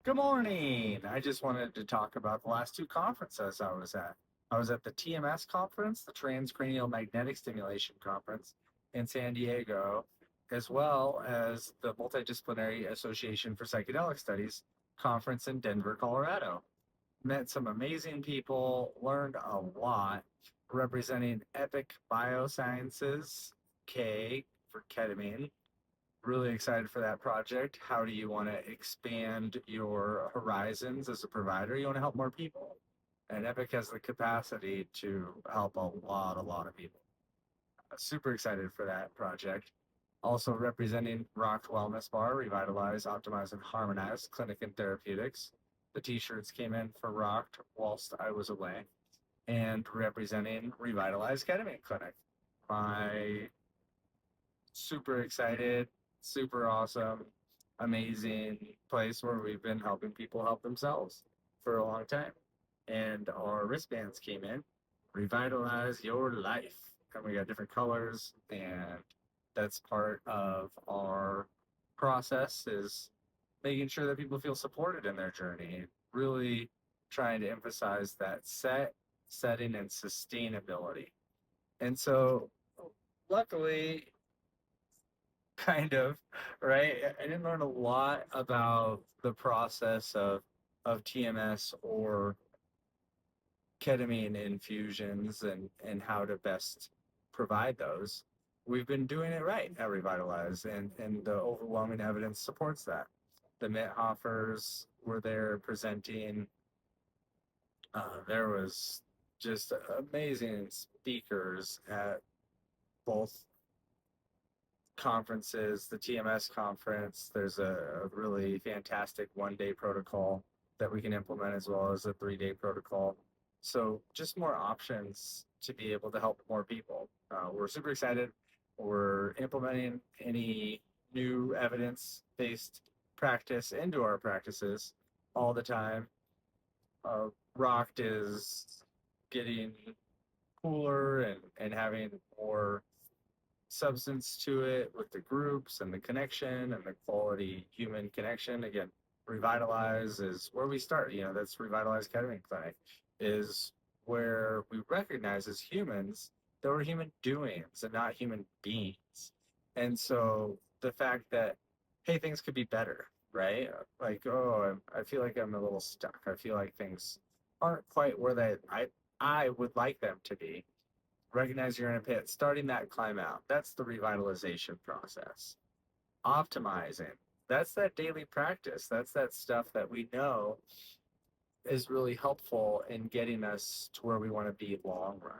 Good morning. I just wanted to talk about the last two conferences I was at. I was at the TMS conference, the Transcranial Magnetic Stimulation Conference in San Diego, as well as the Multidisciplinary Association for Psychedelic Studies conference in Denver, Colorado. Met some amazing people, learned a lot representing Epic Biosciences, K for ketamine, really excited for that project. How do you want to expand your horizons as a provider? You want to help more people. And Epic has the capacity to help a lot of people. Super excited for that project. Also representing Rocked Wellness Bar, Revitalize, Optimize, and Harmonize Clinic and Therapeutics. The t-shirts came in for Rocked whilst I was away. And representing Revitalize Ketamine Clinic. My super excited, super awesome, amazing place where we've been helping people help themselves for a long time. And our wristbands came in, revitalize your life. And we got different colors, and that's part of our process is making sure that people feel supported in their journey. Really trying to emphasize that setting, and sustainability. And so luckily kind of, right? I didn't learn a lot about the process of TMS or ketamine infusions and how to best provide those. We've been doing it right at Revitalize, and the overwhelming evidence supports that. The Mithoffers were there presenting. There was just amazing speakers at both conferences, the TMS conference. There's a really fantastic 1 day protocol that we can implement as well as a 3 day protocol. So just more options to be able to help more people. We're super excited. We're implementing any new evidence-based practice into our practices all the time. Rocked is getting cooler and having more substance to it with the groups and the connection and the quality human connection. Again, Revitalize is where we start. That's Revitalize Ketamine Clinic is where we recognize as humans that we're human doings and not human beings. And so the fact that, hey, things could be better, right? Like, oh, I feel like I'm a little stuck. I feel like things aren't quite where I would like them to be. Recognize you're in a pit, starting that climb out. That's the revitalization process. Optimizing, that's that daily practice. That's that stuff that we know is really helpful in getting us to where we want to be long run.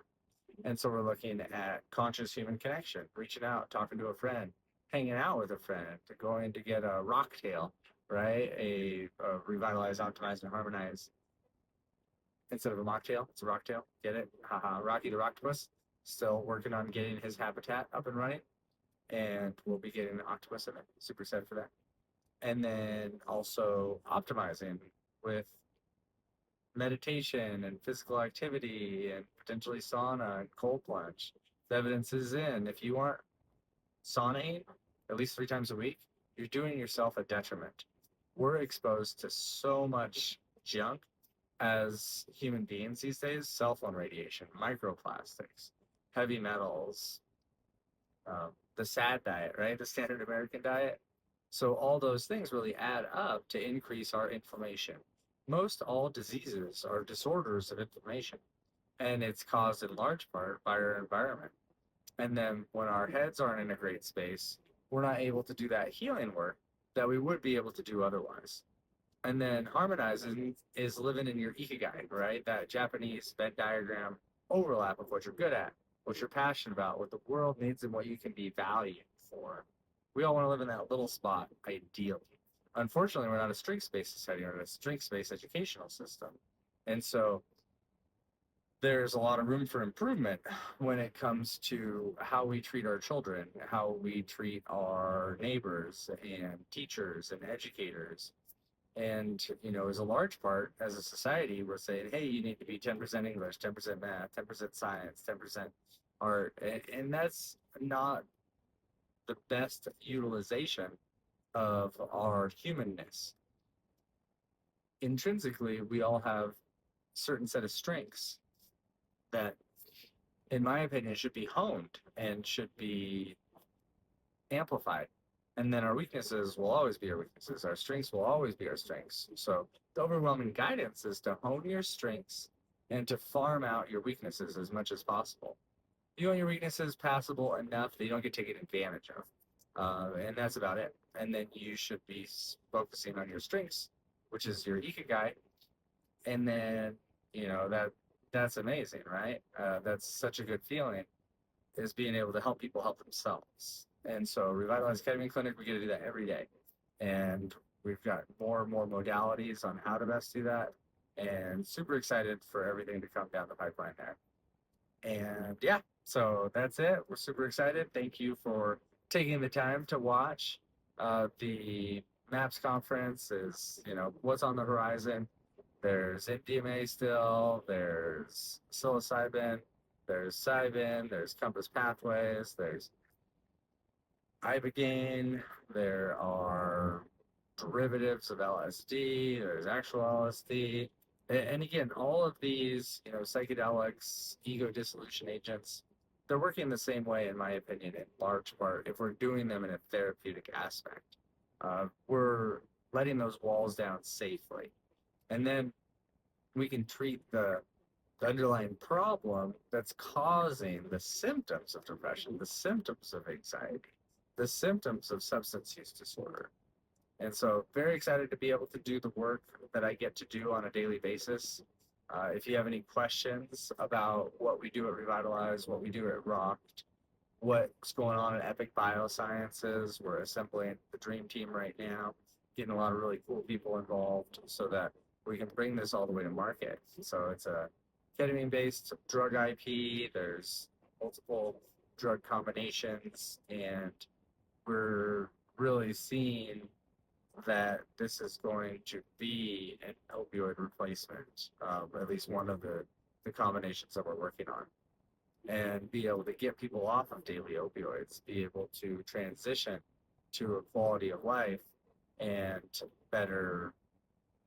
And so we're looking at conscious human connection, reaching out, talking to a friend, hanging out with a friend, going to get a rocktail, right? A revitalize, optimize, and harmonize instead of a mocktail. It's a rocktail. Get it? Haha. Rocky the Octopus. Still working on getting his habitat up and running. And we'll be getting an octopus in it. Super excited for that. And then also optimizing with meditation and physical activity and potentially sauna and cold plunge. The evidence is in. If you aren't saunaing at least 3 times a week, you're doing yourself a detriment. We're exposed to so much junk as human beings these days: cell phone radiation, microplastics, heavy metals, the SAD diet, right? The standard American diet. So all those things really add up to increase our inflammation. Most all diseases are disorders of inflammation, and it's caused in large part by our environment. And then when our heads aren't in a great space, we're not able to do that healing work that we would be able to do otherwise. And then harmonizing is living in your ikigai, right? That Japanese Venn diagram overlap of what you're good at, what you're passionate about, what the world needs, and what you can be valued for. We all want to live in that little spot, ideally. Unfortunately, we're not a strengths-based society, we're a strengths-based educational system. And so there's a lot of room for improvement when it comes to how we treat our children, how we treat our neighbors and teachers and educators. And, as a large part, as a society, we're saying, hey, you need to be 10% English, 10% math, 10% science, 10% art. And that's not the best utilization of our humanness. intrinsically we all have certain set of strengths that, in my opinion, should be honed and should be amplified. And then our weaknesses will always be our weaknesses. Our strengths will always be our strengths. So the overwhelming guidance is to hone your strengths and to farm out your weaknesses as much as possible. You want your weaknesses passable enough that you don't get taken advantage of. And that's about it. And then you should be focusing on your strengths, which is your ikigai. And then, that's amazing, right? That's such a good feeling, is being able to help people help themselves. And so Revitalize Ketamine Clinic, we get to do that every day. And we've got more and more modalities on how to best do that. And super excited for everything to come down the pipeline there. And yeah, so that's it. We're super excited. Thank you for taking the time to watch. The MAPS conference is, what's on the horizon. There's MDMA still, there's psilocybin, there's Cybin, there's Compass Pathways, there's Ibogaine, there are derivatives of LSD, there's actual LSD. And again, all of these, psychedelics, ego dissolution agents, they're working the same way, in my opinion, in large part, if we're doing them in a therapeutic aspect. We're letting those walls down safely. And then we can treat the underlying problem that's causing the symptoms of depression, the symptoms of anxiety, the symptoms of substance use disorder. And so, very excited to be able to do the work that I get to do on a daily basis. If you have any questions about what we do at Revitalize, what we do at Rocked, what's going on at Epic Biosciences, we're assembling the dream team right now, getting a lot of really cool people involved so that we can bring this all the way to market. So it's a ketamine-based drug IP. There's multiple drug combinations, and we're really seeing that this is going to be an opioid replacement, at least one of the combinations that we're working on, and be able to get people off of daily opioids, be able to transition to a quality of life and better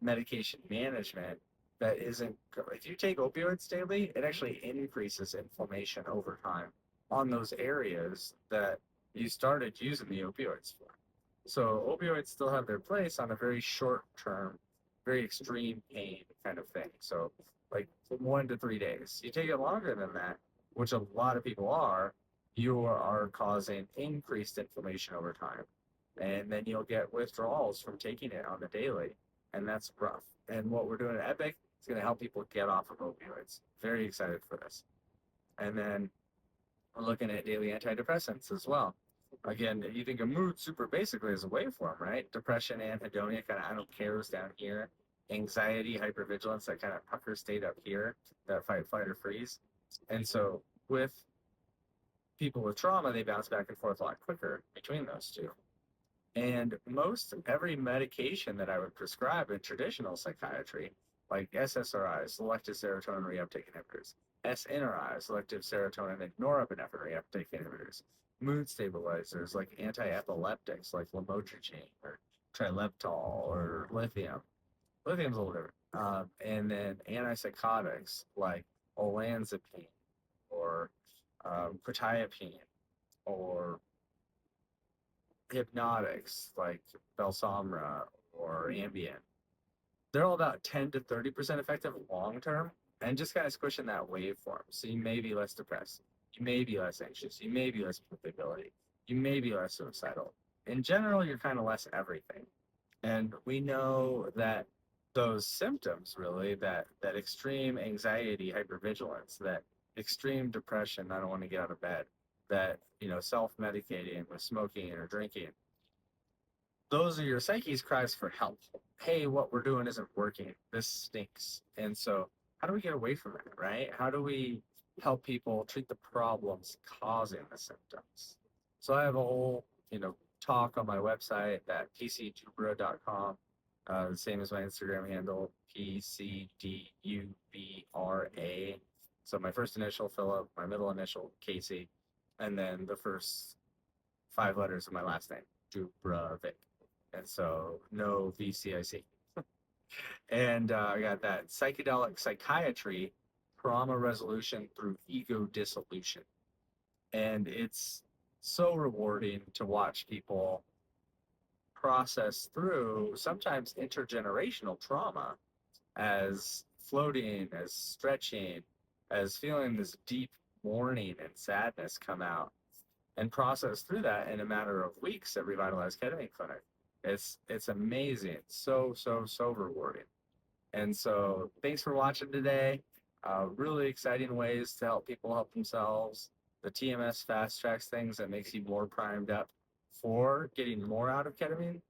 medication management that isn't, if you take opioids daily, it actually increases inflammation over time on those areas that you started using the opioids for. So opioids still have their place on a very short term, very extreme pain kind of thing. So like 1 to 3 days. You take it longer than that, which a lot of people are, you are causing increased inflammation over time. And then you'll get withdrawals from taking it on the daily. And that's rough. And what we're doing at Epic is going to help people get off of opioids. Very excited for this. And then we're looking at daily antidepressants as well. Again, you think of mood super basically as a waveform, right? Depression, anhedonia, kind of I don't cares down here. Anxiety, hypervigilance, that kind of pucker state up here, that fight, flight, or freeze. And so with people with trauma, they bounce back and forth a lot quicker between those two. And most every medication that I would prescribe in traditional psychiatry, like SSRIs, selective serotonin reuptake inhibitors, SNRIs, selective serotonin and norepinephrine reuptake inhibitors, mood stabilizers like anti-epileptics like lamotrigine or trileptal or lithium. Lithium's a little different. And then antipsychotics like olanzapine or quetiapine or hypnotics like Belsomra or Ambien. They're all about 10 to 30% effective long term and just kind of squishing that waveform. So you may be less depressed. You may be less anxious. You may be less predictability. You may be less suicidal. In general, you're kind of less everything. And we know that those symptoms really, that extreme anxiety, hypervigilance, that extreme depression, I don't want to get out of bed, that, self-medicating with smoking or drinking, those are your psyche's cries for help. Hey, what we're doing isn't working. This stinks. And so how do we get away from it, right? How do we help people treat the problems causing the symptoms? So I have a whole, talk on my website at pcdubra.com, the same as my Instagram handle, PCDUBRA. So my first initial, Philip, my middle initial, Casey, and then the first 5 letters of my last name, Dubravik. And so no VCIC. And I got that psychedelic psychiatry, trauma resolution through ego dissolution. And it's so rewarding to watch people process through sometimes intergenerational trauma as floating, as stretching, as feeling this deep mourning and sadness come out and process through that in a matter of weeks at Revitalized Ketamine Clinic. It's amazing. So rewarding. And so thanks for watching today. Really exciting ways to help people help themselves. The TMS fast tracks things that makes you more primed up for getting more out of ketamine.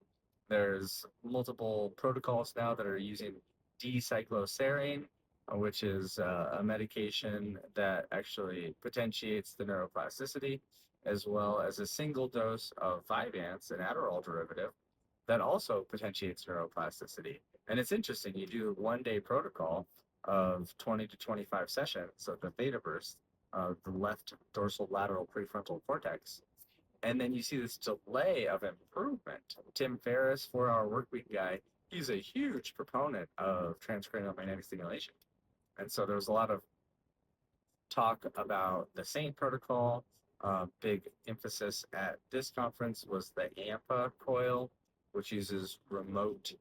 There's multiple protocols now that are using D-cycloserine, which is a medication that actually potentiates the neuroplasticity, as well as a single dose of Vyvanse, an Adderall derivative, that also potentiates neuroplasticity. And it's interesting, you do 1 day protocol of 20 to 25 sessions of the theta burst of the left dorsal lateral prefrontal cortex. And then you see this delay of improvement. Tim Ferriss, 4 Hour Workweek guy, he's a huge proponent of transcranial magnetic stimulation. And so there was a lot of talk about the SAINT protocol. Big emphasis at this conference was the AMPA coil, which uses remote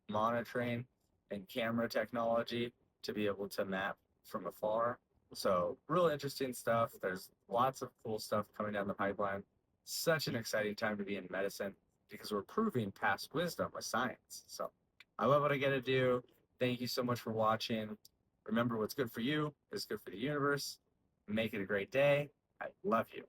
monitoring and camera technology to be able to map from afar. So real interesting stuff. There's lots of cool stuff coming down the pipeline. Such an exciting time to be in medicine because we're proving past wisdom with science. So I love what I get to do. Thank you so much for watching. Remember, what's good for you is good for the universe. Make it a great day. I love you.